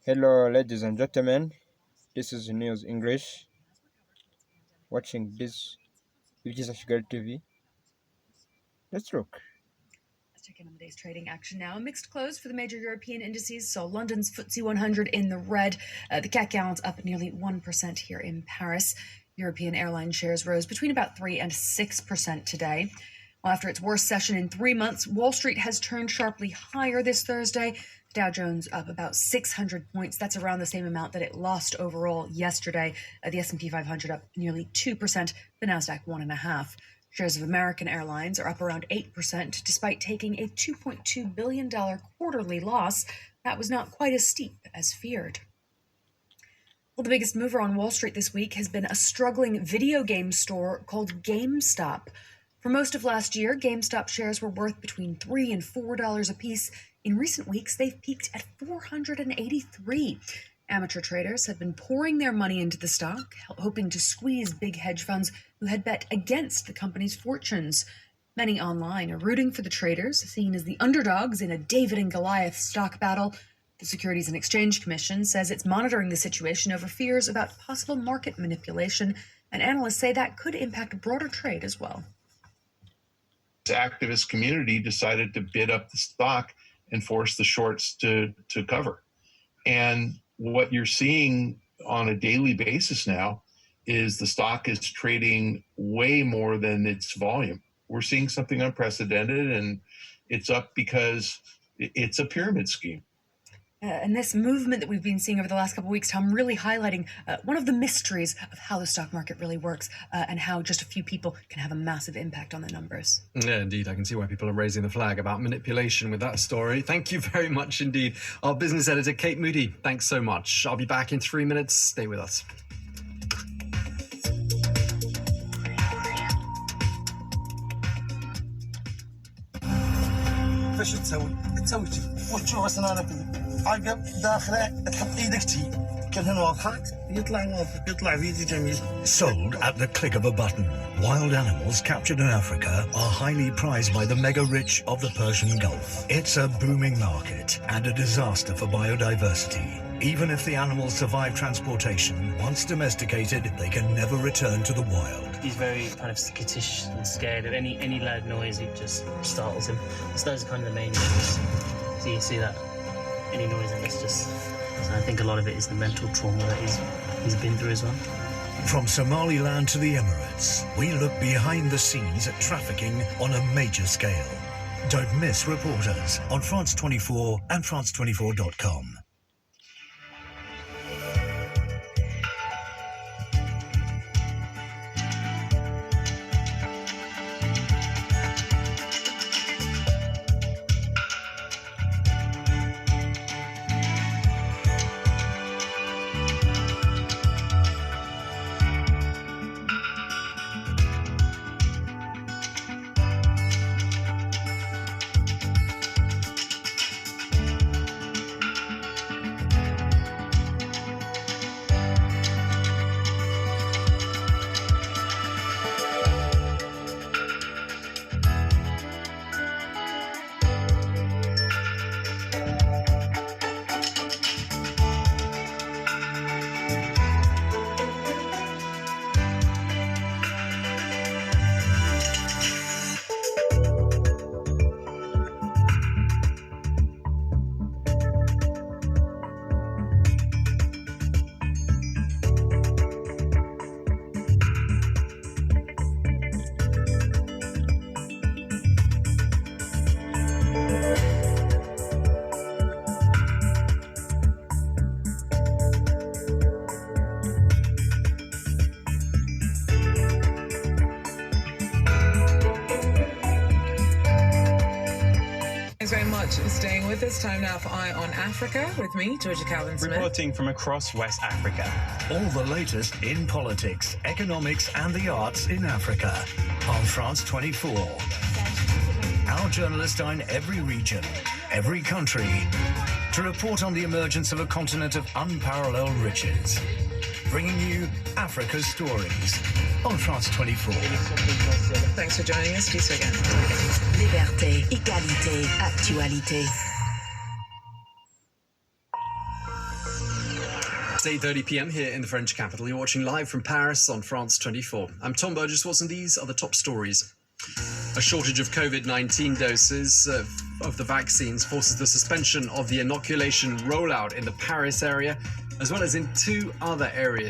Hello, ladies and gentlemen. This is News English. Watching this IBYIZA KIGALI TV. Let's look. Let's check in on the day's trading action now. A mixed close for the major European indices. So London's FTSE 100 in the red. The CAC 40 up nearly 1% here in Paris. European airline shares rose between about 3 and 6% today. Well, after its worst session in 3 months, Wall Street has turned sharply higher this Thursday. The Dow Jones up about 600 points. That's around the same amount that it lost overall yesterday. The S&P 500 up nearly 2%. The Nasdaq 1.5%. Shares of American Airlines are up around 8%, despite taking a $2.2 billion quarterly loss. That was not quite as steep as feared. Well, the biggest mover on Wall Street this week has been a struggling video game store called GameStop. For most of last year, GameStop shares were worth between $3 and $4 apiece. In recent weeks, they've peaked at $483. Amateur traders have been pouring their money into the stock, hoping to squeeze big hedge funds who had bet against the company's fortunes. Many online are rooting for the traders, seen as the underdogs in a David and Goliath stock battle. The Securities and Exchange Commission says it's monitoring the situation over fears about possible market manipulation, and analysts say that could impact broader trade as well. The activist community decided to bid up the stock and force the shorts to cover. And what you're seeing on a daily basis now is the stock is trading way more than its volume. We're seeing something unprecedented, and it's up because it's a pyramid scheme. And this movement that we've been seeing over the last couple of weeks, Tom, really highlighting one of the mysteries of how the stock market really works and how just a few people can have a massive impact on the numbers. Yeah, indeed. I can see why people are raising the flag about manipulation with that story. Thank you very much indeed. Our business editor, Kate Moody, thanks so much. I'll be back in 3 minutes. Stay with us. فاش تسوي وتشوف اسنانك عقب داخله تحط ايدك تي كلهن واضحات يطلع فيديو جميل. Sold at the click of a button. Wild animals captured in Africa are highly prized by the mega-rich of the Persian Gulf. It's a booming market and a disaster for biodiversity. Even if the animals survive transportation, once domesticated, they can never return to the wild. He's very kind of skittish and scared of any loud noise. It just startles him. So those are kind of the main issues. So you see that any noise, and it's just. So I think a lot of it is the mental trauma that he's been through as well. From Somaliland to the Emirates, we look behind the scenes at trafficking on a major scale. Don't miss Reporters on France 24 and France24.com. Thanks very much for staying with us. Time now for Eye on Africa with me, Georgia Calvin-Smith. Reporting from across West Africa. All the latest in politics, economics and the arts in Africa on France 24. Our journalists are in every region, every country, to report on the emergence of a continent of unparalleled riches. Bringing you Africa's stories on France 24. Thanks for joining us. See you again. Liberté, égalité, actualité. It's 8:30 p.m. here in the French capital. You're watching live from Paris on France 24. I'm Tom Burgess-Watson. These are the top stories. A shortage of COVID-19 doses of the vaccines forces the suspension of the inoculation rollout in the Paris area, as well as in 2 other areas.